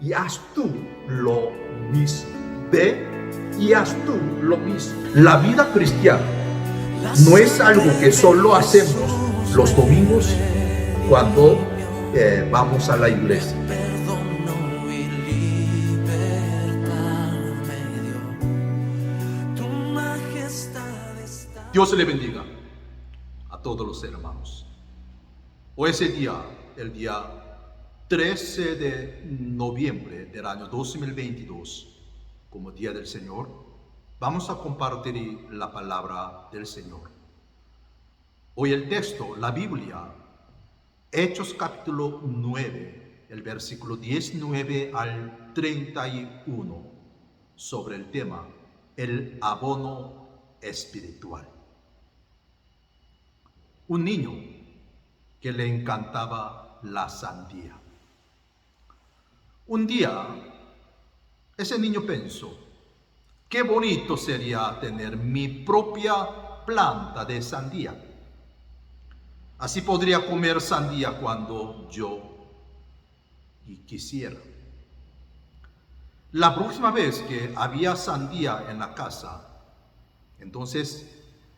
y haz tú lo mismo. Ve y haz tú lo mismo. La vida cristiana no es algo que solo hacemos los domingos cuando vamos a la iglesia. Dios le bendiga a todos los hermanos. Hoy es el día 13 de noviembre del año 2022, como Día del Señor. Vamos a compartir la palabra del Señor. Hoy el texto, la Biblia, Hechos capítulo 9, el versículo 19 al 31, sobre el tema, el abono espiritual. Un niño que le encantaba la sandía. Un día, ese niño pensó, qué bonito sería tener mi propia planta de sandía. Así podría comer sandía cuando yo quisiera. La próxima vez que había sandía en la casa, entonces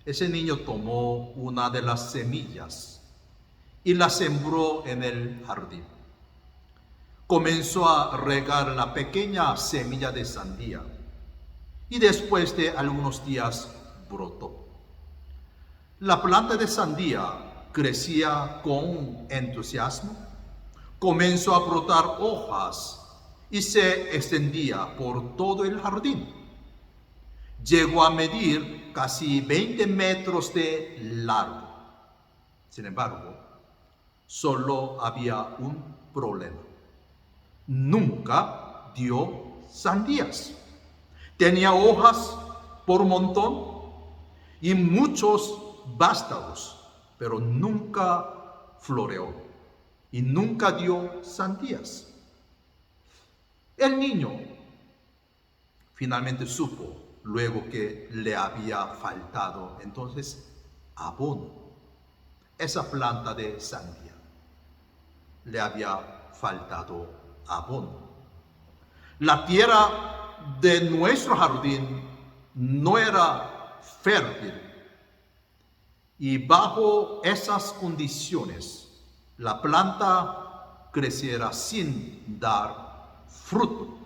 ese niño tomó una de las semillas y la sembró en el jardín. Comenzó a regar la pequeña semilla de sandía y después de algunos días brotó. La planta de sandía crecía con entusiasmo, comenzó a brotar hojas y se extendía por todo el jardín. Llegó a medir casi 20 metros de largo. Sin embargo, solo había un problema. Nunca dio sandías. Tenía hojas por montón y muchos vástagos, pero nunca floreó y nunca dio sandías. El niño finalmente supo, luego que le había faltado entonces abono. Esa planta de sandía le había faltado abono. La tierra de nuestro jardín no era fértil y bajo esas condiciones la planta creciera sin dar fruto.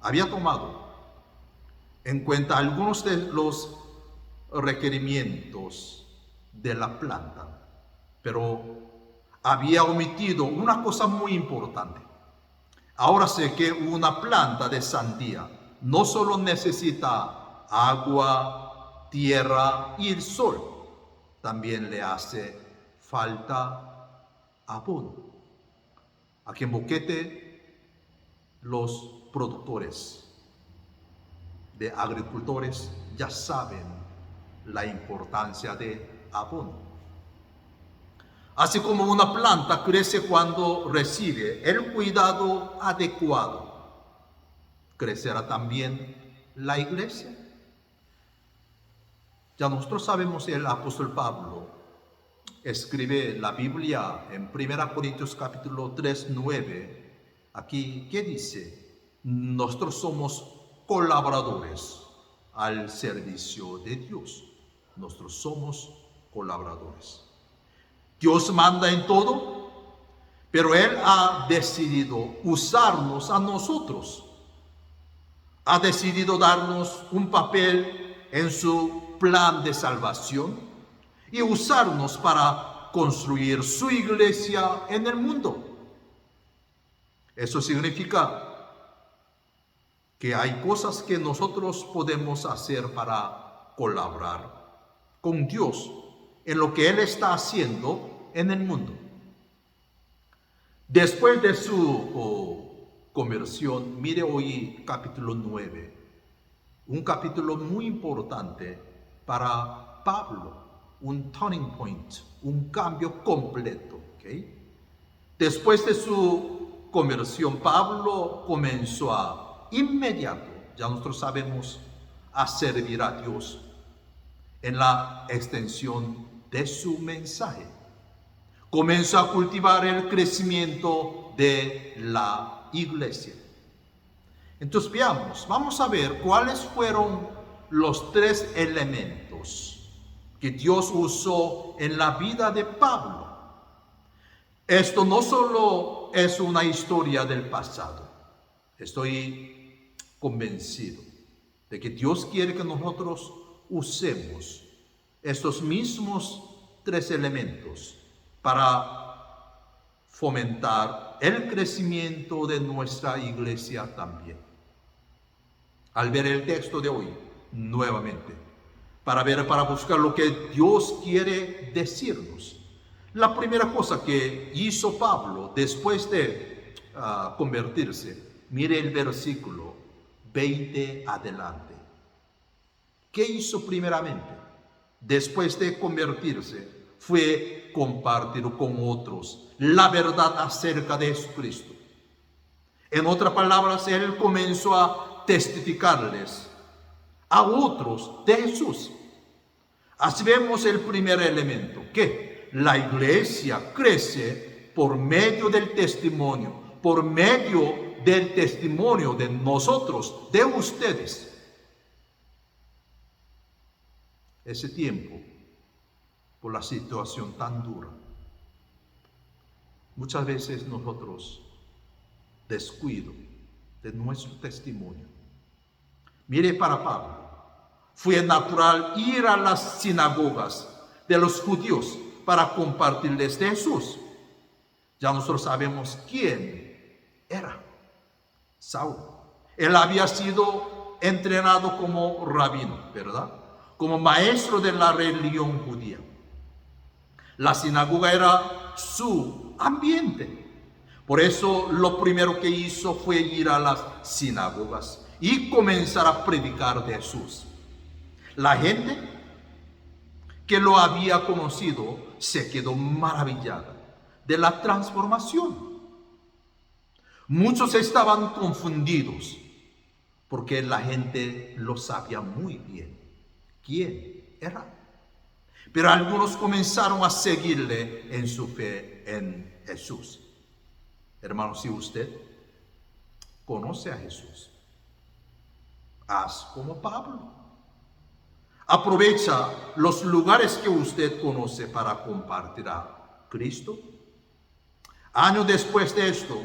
Había tomado en cuenta algunos de los requerimientos de la planta, pero había omitido una cosa muy importante. Ahora sé que una planta de sandía no solo necesita agua, tierra y el sol, también le hace falta abono. Aquí en Boquete, los productores de agricultores ya saben la importancia de abono. Así como una planta crece cuando recibe el cuidado adecuado, crecerá también la iglesia. Ya nosotros sabemos, el apóstol Pablo escribe la Biblia en 1 Corintios capítulo 3, 9. Aquí, ¿qué dice? Nosotros somos colaboradores al servicio de Dios. Nosotros somos colaboradores. Dios manda en todo, pero Él ha decidido usarnos a nosotros. Ha decidido darnos un papel en su plan de salvación y usarnos para construir su iglesia en el mundo. Eso significa que hay cosas que nosotros podemos hacer para colaborar con Dios en lo que Él está haciendo en el mundo. Después de su conversión, mire hoy capítulo 9, un capítulo muy importante para Pablo, un turning point, un cambio completo. ¿Okay? Después de su conversión, Pablo comenzó a inmediato, ya nosotros sabemos, a servir a Dios en la extensión de su mensaje. Comenzó a cultivar el crecimiento de la iglesia. Entonces veamos, vamos a ver cuáles fueron los 3 elementos que Dios usó en la vida de Pablo. Esto no solo es una historia del pasado. Estoy convencido de que Dios quiere que nosotros usemos estos mismos 3 elementos para fomentar el crecimiento de nuestra iglesia también. Al ver el texto de hoy, nuevamente, para buscar lo que Dios quiere decirnos. La primera cosa que hizo Pablo después de convertirse, mire el versículo 20 adelante. ¿Qué hizo primeramente? Después de convertirse, fue compartir con otros la verdad acerca de Jesucristo. En otras palabras, él comenzó a testificarles a otros de Jesús. Así vemos el primer elemento, que la iglesia crece por medio del testimonio, de nosotros, de ustedes. Ese tiempo, por la situación tan dura, muchas veces nosotros descuido de nuestro testimonio. Mire, para Pablo, fue natural ir a las sinagogas de los judíos para compartirles de Jesús. Ya nosotros sabemos quién era Saulo. Él había sido entrenado como rabino, ¿verdad? Como maestro de la religión judía. La sinagoga era su ambiente. Por eso lo primero que hizo fue ir a las sinagogas y comenzar a predicar de Jesús. La gente que lo había conocido se quedó maravillada de la transformación. Muchos estaban confundidos porque la gente lo sabía muy bien quién era. Pero algunos comenzaron a seguirle en su fe en Jesús. Hermanos, si usted conoce a Jesús, haz como Pablo. Aprovecha los lugares que usted conoce para compartir a Cristo. Años después de esto,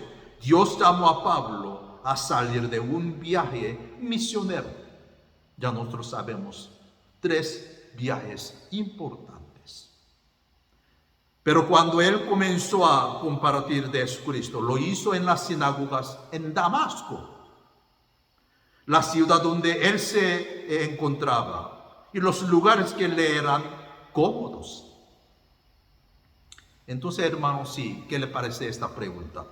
Dios llamó a Pablo a salir de un viaje misionero. Ya nosotros sabemos 3 viajes importantes. Pero cuando él comenzó a compartir de Jesucristo, lo hizo en las sinagogas en Damasco, la ciudad donde él se encontraba, y los lugares que le eran cómodos. Entonces, hermanos, sí, ¿qué le parece esta pregunta?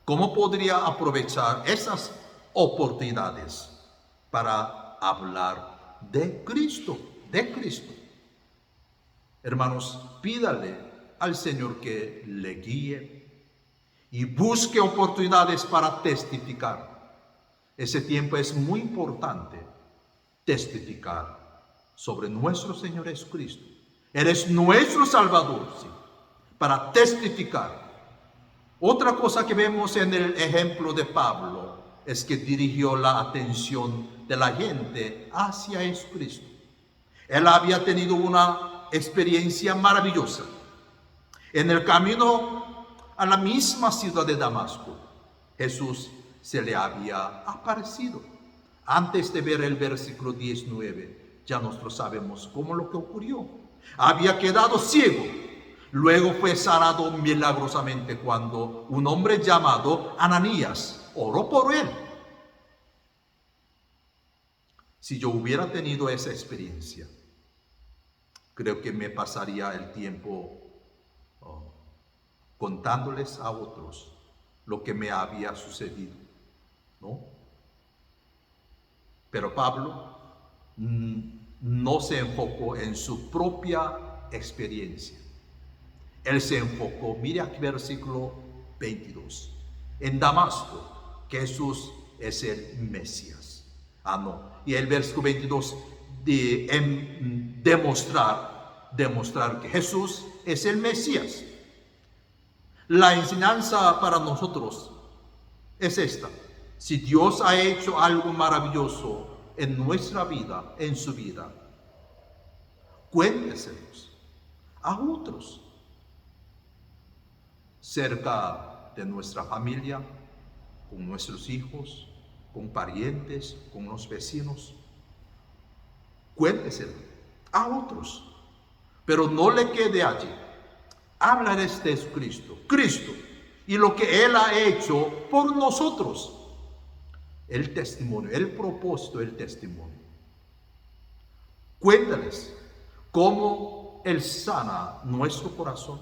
¿Cómo podría aprovechar esas oportunidades para hablar de Cristo? De Cristo. Hermanos, pídale al Señor que le guíe y busque oportunidades para testificar. Ese tiempo es muy importante, testificar sobre nuestro Señor Jesucristo. Él es nuestro Salvador, sí, para testificar. Otra cosa que vemos en el ejemplo de Pablo es que dirigió la atención de la gente hacia Jesucristo. Él había tenido una experiencia maravillosa. En el camino a la misma ciudad de Damasco, Jesús se le había aparecido. Antes de ver el versículo 19, ya nosotros sabemos cómo lo que ocurrió. Había quedado ciego. Luego fue sanado milagrosamente cuando un hombre llamado Ananías oró por él. Si yo hubiera tenido esa experiencia, creo que me pasaría el tiempo contándoles a otros lo que me había sucedido, ¿no? Pero Pablo no se enfocó en su propia experiencia. Él se enfocó, mire aquí versículo 22, en Damasco, que Jesús es el Mesías. Y el versículo 22 demostrar que Jesús es el Mesías. La enseñanza para nosotros es esta. Si Dios ha hecho algo maravilloso en nuestra vida, en su vida, cuénteselos a otros, cerca de nuestra familia, con nuestros hijos, con parientes, con los vecinos. Cuénteselo a otros, pero no le quede allí. Hablarles de Cristo y lo que Él ha hecho por nosotros. El testimonio, el propósito del testimonio. Cuéntales cómo Él sana nuestro corazón,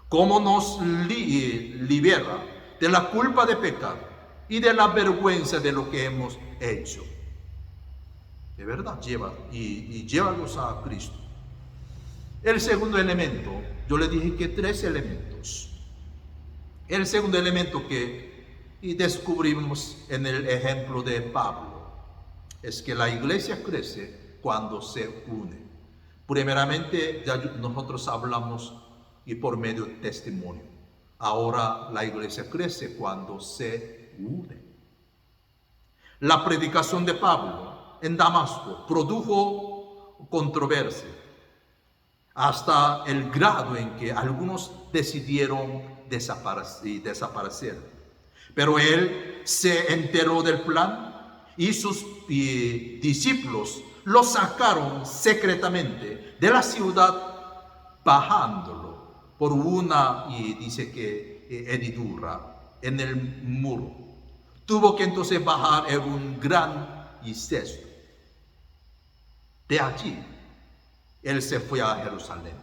cómo nos libera de la culpa de pecado y de la vergüenza de lo que hemos hecho. De verdad, llévalos a Cristo. El segundo elemento, yo le dije que 3 elementos. El segundo elemento que descubrimos en el ejemplo de Pablo es que la iglesia crece cuando se une. Primeramente, ya nosotros hablamos y por medio de testimonio. Ahora la iglesia crece cuando se une. La predicación de Pablo en Damasco produjo controversia, hasta el grado en que algunos decidieron desaparecer. Pero él se enteró del plan y sus discípulos lo sacaron secretamente de la ciudad, bajándolo por una, y dice que hendidura en el muro. Tuvo que entonces bajar en un gran cesto. De allí él se fue a Jerusalén.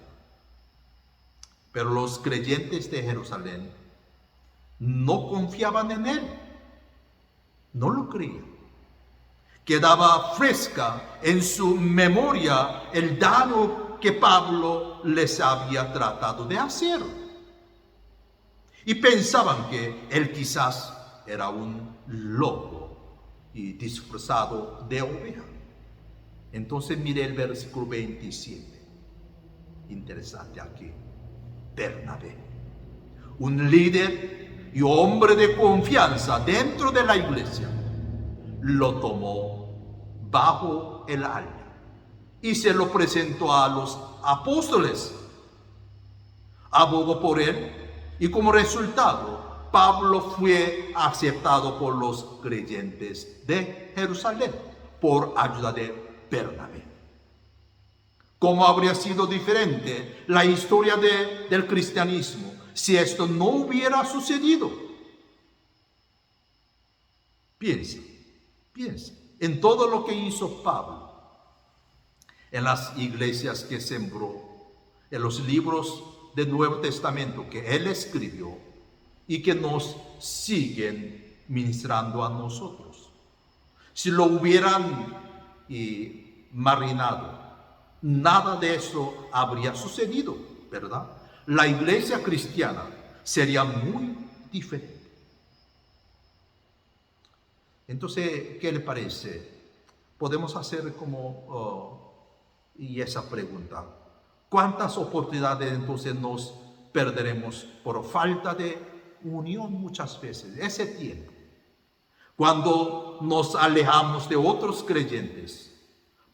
Pero los creyentes de Jerusalén no confiaban en él. No lo creían. Quedaba fresca en su memoria el daño que Pablo les había tratado de hacer. Y pensaban que él quizás era un lobo y disfrazado de oveja. Entonces mire el versículo 27. Interesante aquí. Bernabé, un líder y hombre de confianza dentro de la iglesia, lo tomó bajo el ala y se lo presentó a los apóstoles. Abogó por él y como resultado Pablo fue aceptado por los creyentes de Jerusalén por ayuda de Bernabé. ¿Cómo habría sido diferente la historia del cristianismo si esto no hubiera sucedido? Piensa en todo lo que hizo Pablo, en las iglesias que sembró, en los libros del Nuevo Testamento que él escribió y que nos siguen ministrando a nosotros. Si lo hubieran marinado, nada de eso habría sucedido, ¿verdad? La iglesia cristiana sería muy diferente. Entonces, ¿qué le parece? Podemos hacer y esa pregunta. ¿Cuántas oportunidades entonces nos perderemos por falta de unión muchas veces? Ese tiempo. Cuando nos alejamos de otros creyentes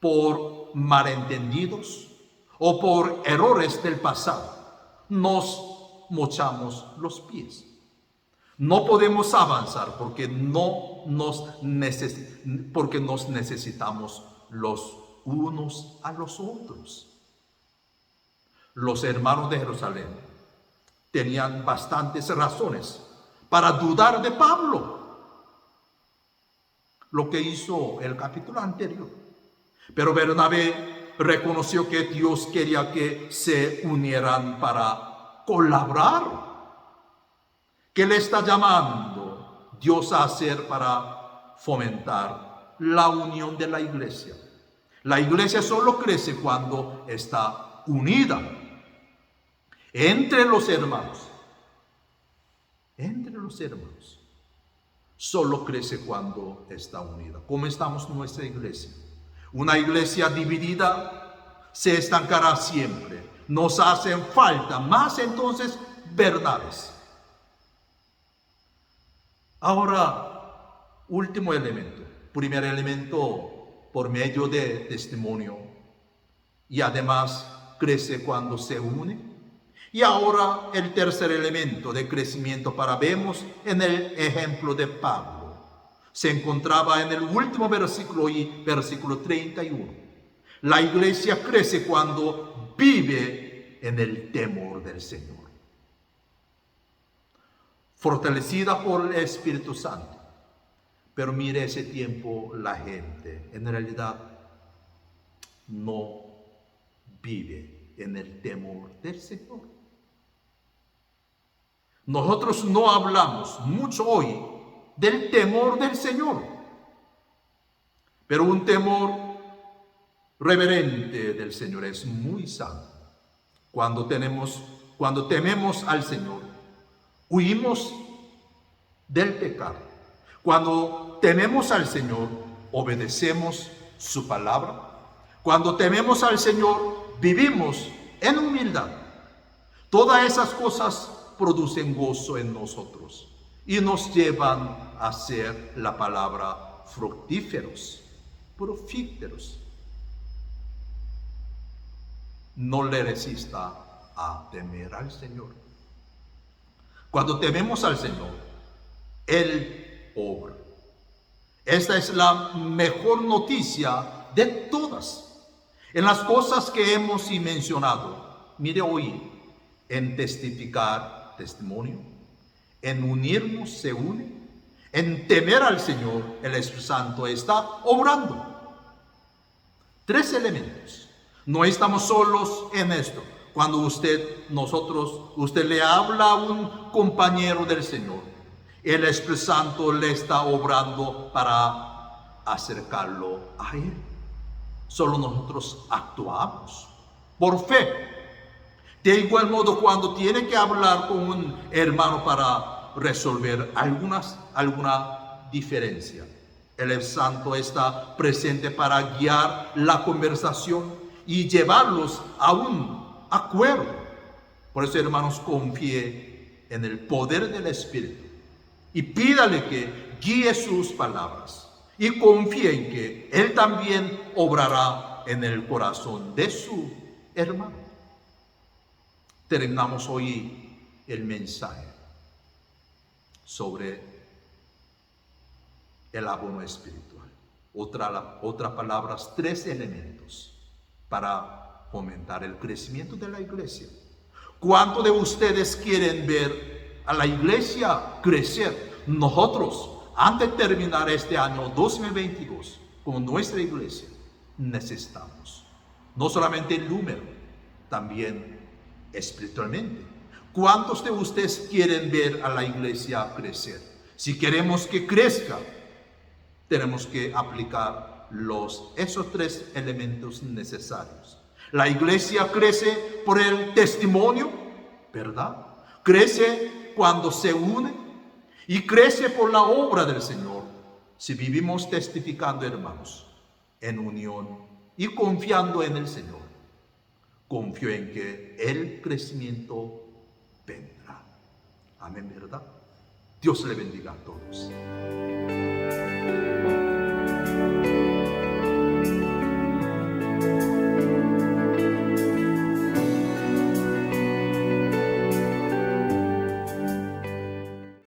por malentendidos o por errores del pasado, nos mochamos los pies. No podemos avanzar porque nos necesitamos los unos a los otros. Los hermanos de Jerusalén tenían bastantes razones para dudar de Pablo, lo que hizo el capítulo anterior. Pero Bernabé reconoció que Dios quería que se unieran para colaborar. ¿Qué le está llamando Dios a hacer para fomentar la unión de la iglesia? La iglesia solo crece cuando está unida entre los hermanos. Entre los hermanos. Solo crece cuando está unida. ¿Cómo estamos en nuestra iglesia? Una iglesia dividida se estancará siempre. Nos hacen falta más entonces Bernabés. Ahora, último elemento. Primer elemento, por medio de testimonio. Y además crece cuando se une. Y ahora el tercer elemento de crecimiento para vemos en el ejemplo de Pablo. Se encontraba en el último versículo y versículo 31. La iglesia crece cuando vive en el temor del Señor, fortalecida por el Espíritu Santo. Pero mire, ese tiempo la gente en realidad no vive en el temor del Señor. Nosotros no hablamos mucho hoy del temor del Señor, pero un temor reverente del Señor es muy santo. Cuando tememos al Señor, huimos del pecado. Cuando tememos al Señor, obedecemos su palabra. Cuando tememos al Señor, vivimos en humildad. Todas esas cosas producen gozo en nosotros y nos llevan a ser la palabra fructíferos, profíteros. No le resista a temer al Señor. Cuando tememos al Señor, Él obra. Esta es la mejor noticia de todas. En las cosas que hemos mencionado, mire hoy, en testificar, testimonio, en unirnos, se une, en temer al Señor, el Espíritu Santo está obrando. 3 elementos. No estamos solos en esto. Cuando usted le habla a un compañero del Señor, el Espíritu Santo le está obrando para acercarlo a Él. Solo nosotros actuamos por fe. De igual modo, cuando tiene que hablar con un hermano para resolver alguna diferencia, el Espíritu Santo está presente para guiar la conversación y llevarlos a un acuerdo. Por eso, hermanos, confíe en el poder del Espíritu y pídale que guíe sus palabras y confíe en que Él también obrará en el corazón de su hermano. Terminamos hoy el mensaje sobre el abono espiritual. Otra palabras, 3 elementos para fomentar el crecimiento de la iglesia. ¿Cuántos de ustedes quieren ver a la iglesia crecer? Nosotros, antes de terminar este año 2022, con nuestra iglesia, necesitamos no solamente el número, también espiritualmente. ¿Cuántos de ustedes quieren ver a la iglesia crecer? Si queremos que crezca, tenemos que aplicar esos 3 elementos necesarios. La iglesia crece por el testimonio, ¿verdad? Crece cuando se une y crece por la obra del Señor. Si vivimos testificando, hermanos, en unión y confiando en el Señor, confío en que el crecimiento vendrá. Amén, ¿verdad? Dios le bendiga a todos.